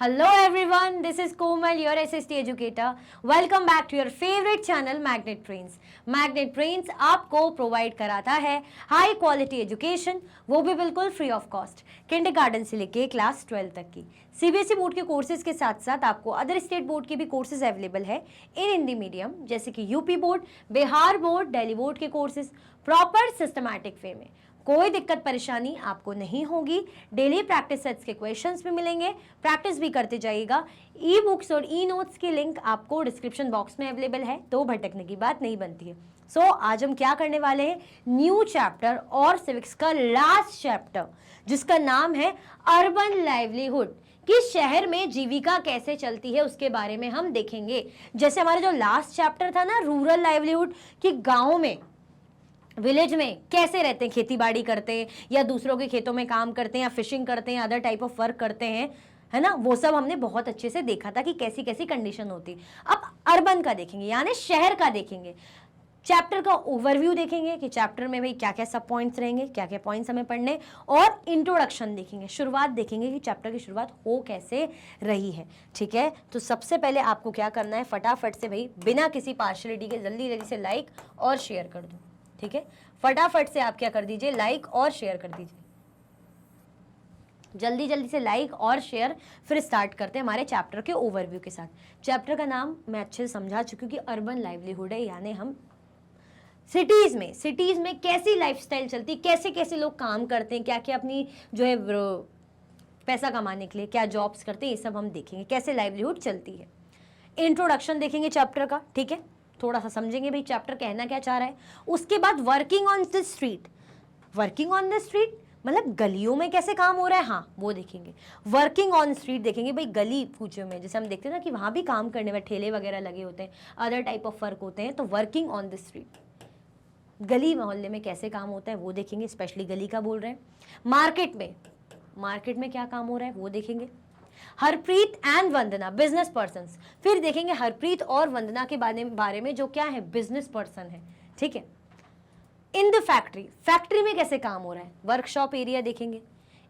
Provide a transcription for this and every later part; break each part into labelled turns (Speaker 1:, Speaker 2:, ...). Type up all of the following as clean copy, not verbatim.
Speaker 1: Hello everyone, this is Komal, your SST educator. Welcome back to your favorite channel Magnet Brains. Magnet Brains आपको provide कराता है high quality education, वो भी बिल्कुल free of cost, kindergarten से लेके class 12 तक की। सीबीएसई बोर्ड के कोर्सेज के साथ साथ आपको अदर स्टेट बोर्ड के भी कोर्सेज अवेलेबल है इन हिंदी मीडियम, जैसे कि UP board, Bihar board, Delhi board के कोर्सेज प्रॉपर सिस्टमैटिक वे में। कोई दिक्कत परेशानी आपको नहीं होगी। डेली प्रैक्टिस सेट्स के क्वेश्चंस भी मिलेंगे, प्रैक्टिस भी करते जाइएगा। ई बुक्स और ई नोट्स की लिंक आपको डिस्क्रिप्शन बॉक्स में अवेलेबल है, तो भटकने की बात नहीं बनती है। सो आज हम क्या करने वाले हैं, न्यू चैप्टर और सिविक्स का लास्ट चैप्टर, जिसका नाम है अर्बन लाइवलीहुड, कि शहर में जीविका कैसे चलती है उसके बारे में हम देखेंगे। जैसे हमारा जो लास्ट चैप्टर था ना, रूरल लाइवलीहुड, कि गाँव में, विलेज में कैसे रहते हैं, खेती बाड़ी करते हैं या दूसरों के खेतों में काम करते हैं या फिशिंग करते हैं, अदर टाइप ऑफ वर्क करते हैं, है ना, वो सब हमने बहुत अच्छे से देखा था कि कैसी कैसी कंडीशन होती। अब अर्बन का देखेंगे, यानी शहर का देखेंगे। चैप्टर का ओवरव्यू देखेंगे कि चैप्टर में भाई क्या क्या सब पॉइंट्स रहेंगे, क्या क्या पॉइंट्स हमें पढ़ने, और इंट्रोडक्शन देखेंगे, शुरुआत देखेंगे कि चैप्टर की शुरुआत हो कैसे रही है। ठीक है, तो सबसे पहले आपको क्या करना है, फटाफट से भाई बिना किसी पार्शलिटी के जल्दी जल्दी से लाइक और शेयर कर दो। ठीक है, फटाफट से आप क्या कर दीजिए, लाइक और शेयर कर दीजिए, जल्दी जल्दी से लाइक और शेयर। फिर स्टार्ट करते हैं हमारे चैप्टर के ओवरव्यू के साथ। चैप्टर का नाम मैं अच्छे से समझा चुकी हूँ कि अर्बन लाइवलीहुड है, यानी हम सिटीज में कैसी लाइफस्टाइल चलती, कैसे कैसे लोग काम करते हैं, क्या क्या अपनी जो है पैसा कमाने के लिए क्या जॉब्स करते हैं, ये सब हम देखेंगे, कैसे लाइवलीहुड चलती है। इंट्रोडक्शन देखेंगे चैप्टर का, ठीक है, थोड़ा सा समझेंगे भाई चैप्टर कहना क्या चाह रहा है। उसके बाद working on the street, working on the street मतलब गलियों में कैसे काम हो रहा है, हाँ वो देखेंगे। वर्किंग ऑन स्ट्रीट देखेंगे, भाई गली पूछे में जैसे हम देखते हैं ना कि वहाँ भी काम करने में ठेले वगैरह लगे होते हैं, अदर टाइप ऑफ वर्क होते हैं, तो वर्किंग ऑन द स्ट्रीट, गली मोहल्ले में कैसे काम होता है वो देखेंगे, स्पेशली गली का बोल रहे हैं। मार्केट में क्या काम हो रहा है वो देखेंगे। Harpreet and Vandana business persons, फिर देखेंगे हरप्रीत और वंदना के बारे में जो क्या है, बिजनेस पर्सन है। ठीक है, इन द फैक्ट्री में कैसे काम हो रहा है, वर्कशॉप एरिया देखेंगे।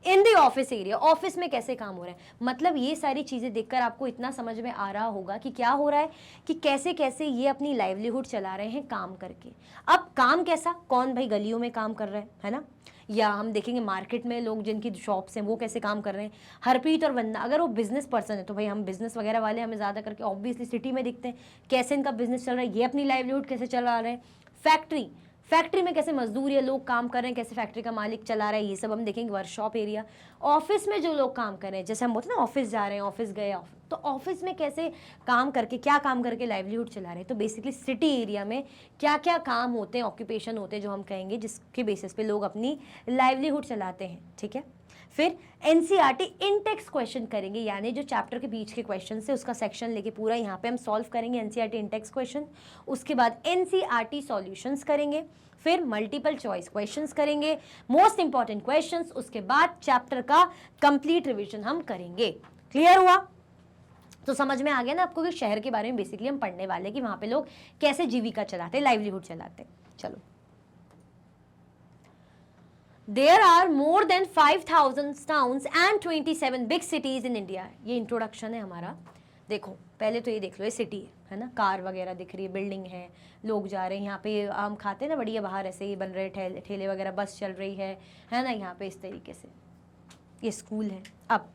Speaker 1: In the office area, office में कैसे काम हो रहा है। मतलब ये सारी चीजें देखकर आपको इतना समझ में आ रहा होगा कि क्या हो रहा है, कि कैसे कैसे ये अपनी लाइवलीहुड चला रहे हैं काम करके। अब काम कैसा, कौन भाई गलियों में काम कर रहा है ना, या हम देखेंगे मार्केट में लोग जिनकी शॉप्स हैं वो कैसे काम कर रहे हैं। हरप्रीत और वंदना अगर वो बिजनेस पर्सन है तो भाई हम बिजनेस वगैरह वाले हमें ज़्यादा करके ऑब्वियसली सिटी में दिखते हैं, कैसे इनका बिजनेस चल रहा है, ये अपनी लाइवलीहुड कैसे चला रहे हैं। फैक्ट्री में कैसे मजदूर या लोग काम कर रहे हैं, कैसे फैक्ट्री का मालिक चला रहा है, ये सब हम देखेंगे। वर्कशॉप एरिया, ऑफिस में जो लोग काम कर रहे हैं, जैसे हम बोलते हैं ना ऑफिस जा रहे हैं, ऑफिस गए, तो ऑफिस में कैसे काम करके, क्या काम करके लाइवलीहुड चला रहे हैं। तो बेसिकली सिटी एरिया में क्या क्या काम होते हैं, ऑक्यूपेशन होते हैं जो हम कहेंगे, जिसके बेसिस पे लोग अपनी लाइवलीहुड चलाते हैं। ठीक है, फिर एनसीईआरटी इन टेक्स्ट क्वेश्चन करेंगे, यानी जो चैप्टर के बीच के क्वेश्चन से उसका सेक्शन लेके पूरा यहाँ पे हम सॉल्व करेंगे एनसीईआरटी इन टेक्स्ट क्वेश्चन। उसके बाद एनसीईआरटी सॉल्यूशंस करेंगे, फिर मल्टीपल चॉइस क्वेश्चंस करेंगे, मोस्ट इंपॉर्टेंट क्वेश्चंस। उसके बाद चैप्टर का कंप्लीट रिवीजन हम करेंगे। क्लियर हुआ? तो समझ में आ गया ना आपको कि शहर के बारे में बेसिकली हम पढ़ने वाले कि वहां पे लोग कैसे जीविका चलाते, लाइवलीहुड चलाते। चलो, There are more than 5,000 towns and 27 big cities in India. ये इंट्रोडक्शन है हमारा। देखो पहले तो ये देख लो, ये सिटी है ना, कार वगैरह दिख रही है, बिल्डिंग है, लोग जा रहे हैं, यहाँ पे हम खाते हैं ना बढ़िया, बाहर ऐसे ही बन रहे ठेले वगैरह, बस चल रही है ना, यहाँ पे इस तरीके से। ये स्कूल है। अब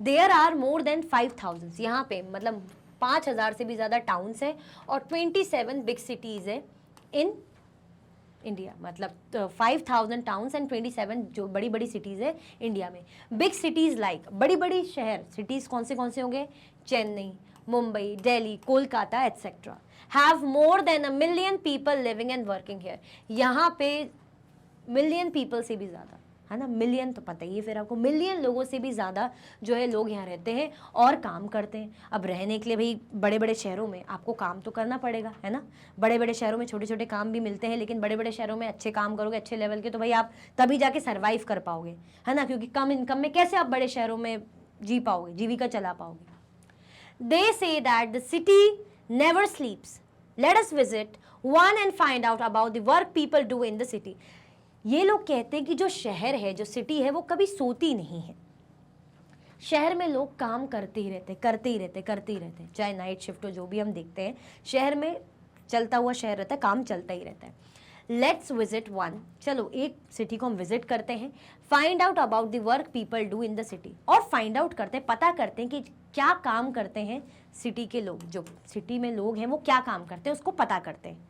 Speaker 1: देयर आर मोर देन 5,000, यहाँ पे मतलब 5,000 से भी ज़्यादा टाउन्स हैं और 27 बिग सिटीज़ है इन इंडिया। मतलब 5,000 टाउन्स एंड 27 जो बड़ी बड़ी सिटीज़ है इंडिया में। बिग सिटीज़ लाइक बड़ी बड़ी शहर, सिटीज़ कौन से होंगे, Chennai, Mumbai, Delhi, Kolkata etcetera, have more than 1 million people living and working here. यहाँ पे मिलियन पीपल से भी ज़्यादा, है ना, मिलियन तो पता ही है फिर आपको, मिलियन लोगों से भी ज़्यादा जो है लोग यहाँ रहते हैं और काम करते हैं। अब रहने के लिए भाई बड़े बड़े शहरों में आपको काम तो करना पड़ेगा, है ना। बड़े बड़े शहरों में छोटे छोटे काम भी मिलते हैं, लेकिन बड़े बड़े शहरों में अच्छे काम करोगे, अच्छे लेवल के, तो भाई आप तभी जाके सर्वाइव कर पाओगे, है ना, क्योंकि कम इनकम में कैसे आप बड़े शहरों में जी पाओगे, जीविका चला पाओगे। They say that the city never sleeps, let us visit one and find out about the work people do in the city. ये लोग कहते हैं कि जो शहर है, जो सिटी है, वो कभी सोती नहीं है। शहर में लोग काम करते ही रहते, चाहे नाइट शिफ्ट हो, जो भी हम देखते हैं शहर में चलता हुआ शहर रहता है, काम चलता ही रहता है। लेट्स विजिट वन, चलो एक सिटी को हम विजिट करते हैं, find out about the work people do in the city, और फाइंड आउट करते हैं, पता करते हैं कि क्या काम करते हैं सिटी के लोग, जो सिटी में लोग हैं वो क्या काम करते हैं उसको पता करते हैं।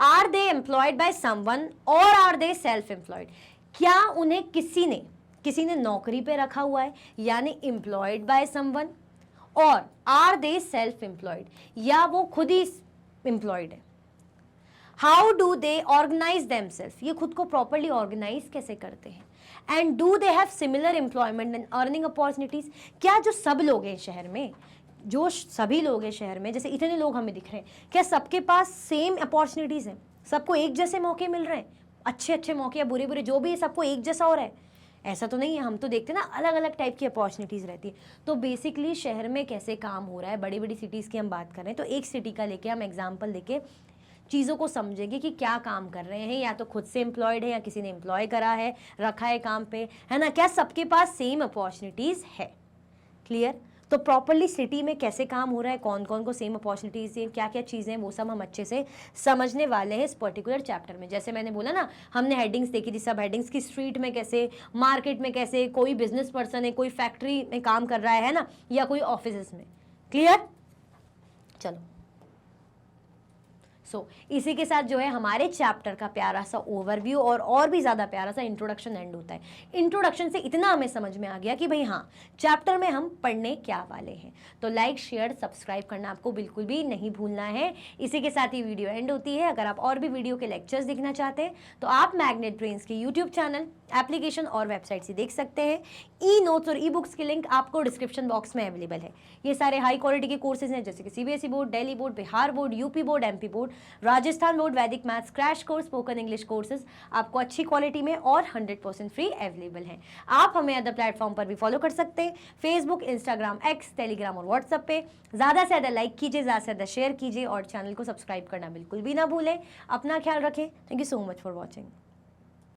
Speaker 1: Are they employed by someone और आर दे सेल्फ एम्प्लॉयड, क्या उन्हें किसी ने नौकरी पे रखा हुआ है यानी एम्प्लॉयड बाय समवन, और आर दे सेल्फ एम्प्लॉयड या वो खुद ही एम्प्लॉयड है। How do they organise themselves, ये खुद को प्रॉपरली ऑर्गेनाइज कैसे करते हैं। And do they have similar employment and earning opportunities, क्या जो सब लोग हैं शहर में, जो सभी लोग हैं शहर में, जैसे इतने लोग हमें दिख रहे हैं, क्या सबके पास सेम अपॉर्चुनिटीज हैं, सबको एक जैसे मौके मिल रहे हैं, अच्छे मौके या बुरे बुरे जो भी है सबको एक जैसा हो रहा है? ऐसा तो नहीं है, हम तो देखते हैं ना अलग अलग टाइप की अपॉर्चुनिटीज़ रहती है। तो बेसिकली शहर में कैसे काम हो रहा है, बड़ी बड़ी सिटीज़ की हम बात कर रहे हैं, तो एक सिटी का लेके हम एग्जाम्पल लेके चीज़ों को समझेंगे कि क्या काम कर रहे हैं, या तो खुद से एम्प्लॉयड है या किसी ने एम्प्लॉय करा है, रखा है काम पे, है ना, क्या सबके पास सेम अपॉर्चुनिटीज़ है। क्लियर? तो प्रॉपरली सिटी में कैसे काम हो रहा है, कौन कौन को सेम अपॉर्चुनिटीज़ हैं, क्या क्या चीज़ें हैं, वो सब हम अच्छे से समझने वाले हैं इस पर्टिकुलर चैप्टर में। जैसे मैंने बोला ना, हमने हेडिंग्स देखी थी, सब हेडिंग्स की, स्ट्रीट में कैसे, मार्केट में कैसे, कोई बिजनेस पर्सन है, कोई फैक्ट्री में काम कर रहा है ना, या कोई ऑफिस में। क्लियर? चलो इसी के साथ जो है हमारे चैप्टर का प्यारा सा ओवरव्यू और भी ज़्यादा प्यारा सा इंट्रोडक्शन एंड होता है। इंट्रोडक्शन से इतना हमें समझ में आ गया कि भाई हाँ, चैप्टर में हम पढ़ने क्या वाले हैं। तो लाइक शेयर सब्सक्राइब करना आपको बिल्कुल भी नहीं भूलना है। इसी के साथ ही वीडियो एंड होती है। अगर आप और भी वीडियो के लेक्चर्स देखना चाहते हैं तो आप मैग्नेट ब्रेन्स के यूट्यूब चैनल, एप्लीकेशन और वेबसाइट से देख सकते हैं। ई नोट्स और ई बुक्स की लिंक आपको डिस्क्रिप्शन बॉक्स में अवेलेबल है। ये सारे हाई क्वालिटी के कोर्सेज हैं, जैसे कि CBSE board, Delhi board, Bihar board, UP board, MP board, Rajasthan board, वैदिक maths crash course, spoken English courses आपको अच्छी क्वालिटी में और 100% फ्री अवेलेबल हैं। आप हमें अदर प्लेटफॉर्म पर भी फॉलो कर सकते हैं, फेसबुक, इंस्टाग्राम, एक्स, टेलीग्राम और व्हाट्सएप पे। ज़्यादा से ज़्यादा लाइक कीजिए, ज़्यादा से ज़्यादा शेयर कीजिए और चैनल को सब्सक्राइब करना बिल्कुल भी ना भूलें। अपना ख्याल रखें। Thank you so much for watching.